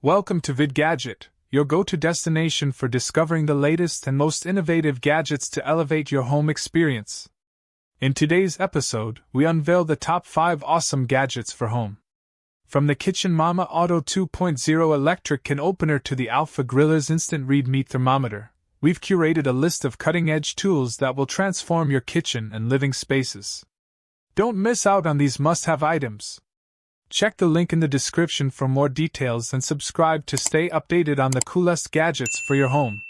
Welcome to Vid Gadget, your go-to destination for discovering the latest and most innovative gadgets to elevate your home experience. In today's episode, we unveil the top 5 awesome gadgets for home. From the Kitchen Mama Auto 2.0 electric can opener to the Alpha Griller's instant read meat thermometer, we've curated a list of cutting-edge tools that will transform your kitchen and living spaces. Don't miss out on these must-have items. Check the link in the description for more details and subscribe to stay updated on the coolest gadgets for your home.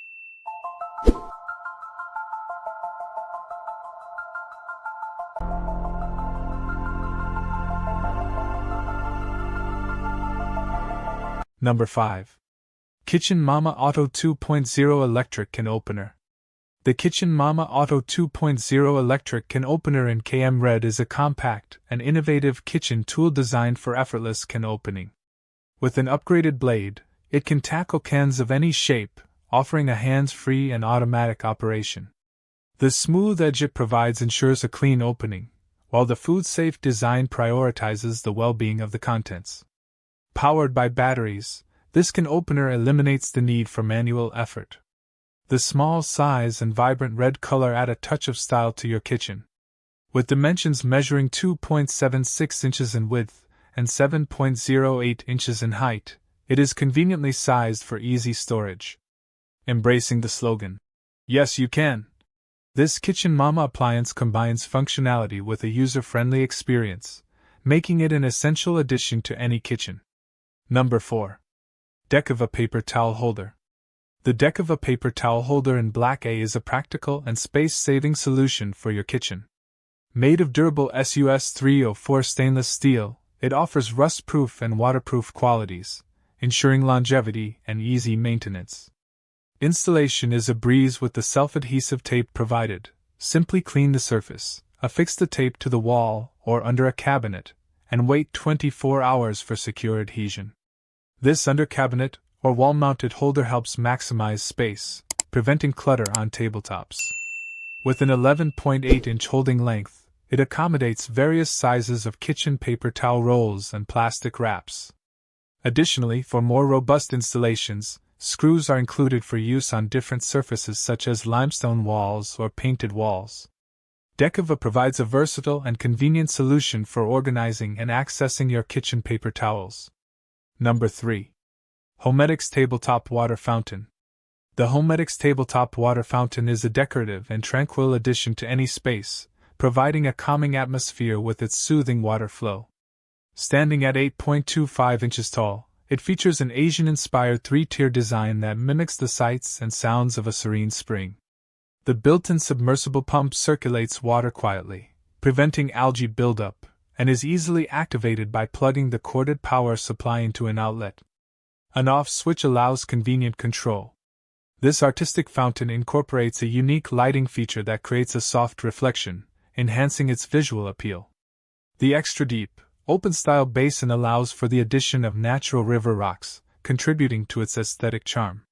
Number 5. Kitchen Mama Auto 2.0 Electric Can Opener. The Kitchen Mama Auto 2.0 Electric Can Opener in KM Red is a compact and innovative kitchen tool designed for effortless can opening. With an upgraded blade, it can tackle cans of any shape, offering a hands-free and automatic operation. The smooth edge it provides ensures a clean opening, while the food-safe design prioritizes the well-being of the contents. Powered by batteries, this can opener eliminates the need for manual effort. The small size and vibrant red color add a touch of style to your kitchen. With dimensions measuring 2.76 inches in width and 7.08 inches in height, it is conveniently sized for easy storage. Embracing the slogan, "Yes, you can." This Kitchen Mama appliance combines functionality with a user-friendly experience, making it an essential addition to any kitchen. Number 4. Decava Paper Towel Holder. The Decava Paper Towel Holder in Black A is a practical and space-saving solution for your kitchen. Made of durable SUS 304 stainless steel, it offers rust-proof and waterproof qualities, ensuring longevity and easy maintenance. Installation is a breeze with the self-adhesive tape provided. Simply clean the surface, affix the tape to the wall or under a cabinet, and wait 24 hours for secure adhesion. This under-cabinet or wall-mounted holder helps maximize space, preventing clutter on tabletops. With an 11.8-inch holding length, it accommodates various sizes of kitchen paper towel rolls and plastic wraps. Additionally, for more robust installations, screws are included for use on different surfaces such as limestone walls or painted walls. Decava provides a versatile and convenient solution for organizing and accessing your kitchen paper towels. Number 3. Homedics Tabletop Water Fountain. The Homedics Tabletop Water Fountain is a decorative and tranquil addition to any space, providing a calming atmosphere with its soothing water flow. Standing at 8.25 inches tall, it features an Asian-inspired 3-tier design that mimics the sights and sounds of a serene spring. The built-in submersible pump circulates water quietly, preventing algae buildup, and is easily activated by plugging the corded power supply into an outlet. An off switch allows convenient control. This artistic fountain incorporates a unique lighting feature that creates a soft reflection, enhancing its visual appeal. The extra deep, open-style basin allows for the addition of natural river rocks, contributing to its aesthetic charm.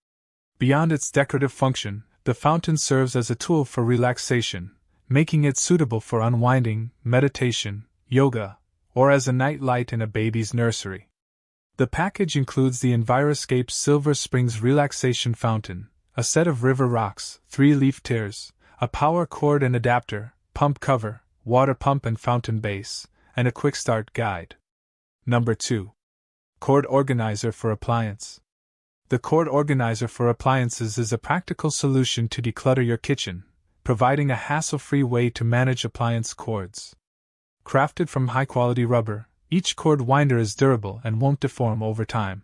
Beyond its decorative function, the fountain serves as a tool for relaxation, making it suitable for unwinding, meditation, yoga, or as a night light in a baby's nursery. The package includes the Enviroscape Silver Springs Relaxation Fountain, a set of river rocks, 3 leaf tiers, a power cord and adapter, pump cover, water pump and fountain base, and a quick start guide. Number 2. Cord Organizer for Appliance. The Cord Organizer for Appliances is a practical solution to declutter your kitchen, providing a hassle-free way to manage appliance cords. Crafted from high-quality rubber, each cord winder is durable and won't deform over time.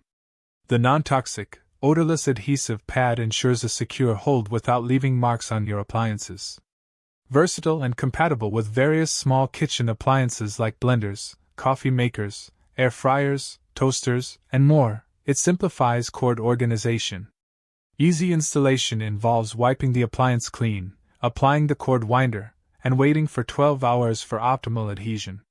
The non-toxic, odorless adhesive pad ensures a secure hold without leaving marks on your appliances. Versatile and compatible with various small kitchen appliances like blenders, coffee makers, air fryers, toasters, and more, it simplifies cord organization. Easy installation involves wiping the appliance clean, applying the cord winder, and waiting for 12 hours for optimal adhesion.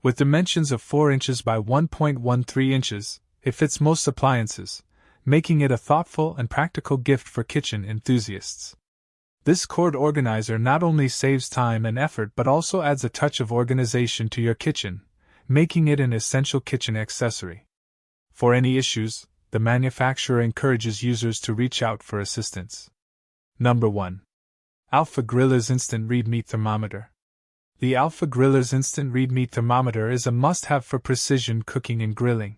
With dimensions of 4 inches by 1.13 inches, it fits most appliances, making it a thoughtful and practical gift for kitchen enthusiasts. This cord organizer not only saves time and effort but also adds a touch of organization to your kitchen, making it an essential kitchen accessory. For any issues, the manufacturer encourages users to reach out for assistance. Number 1. Alpha Griller's Instant Read Meat Thermometer. The Alpha Griller's Instant Read Meat Thermometer is a must-have for precision cooking and grilling.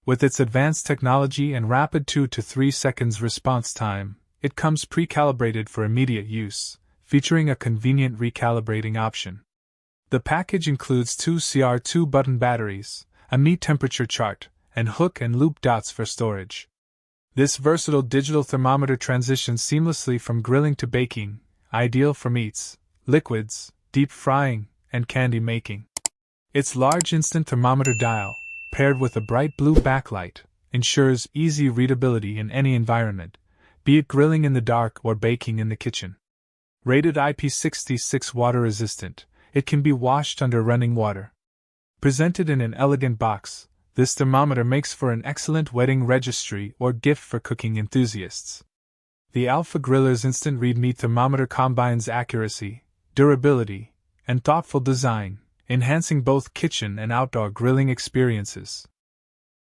With its advanced technology and rapid 2 to 3 seconds response time, it comes pre-calibrated for immediate use, featuring a convenient recalibrating option. The package includes 2 CR2 button batteries, a meat temperature chart, and hook and loop dots for storage. This versatile digital thermometer transitions seamlessly from grilling to baking, ideal for meats, liquids, deep frying, and candy making. Its large instant thermometer dial, paired with a bright blue backlight, ensures easy readability in any environment, be it grilling in the dark or baking in the kitchen. Rated IP66 water resistant, it can be washed under running water. Presented in an elegant box, this thermometer makes for an excellent wedding registry or gift for cooking enthusiasts. The Alpha Griller's Instant Read Meat Thermometer combines accuracy, durability, and thoughtful design, enhancing both kitchen and outdoor grilling experiences.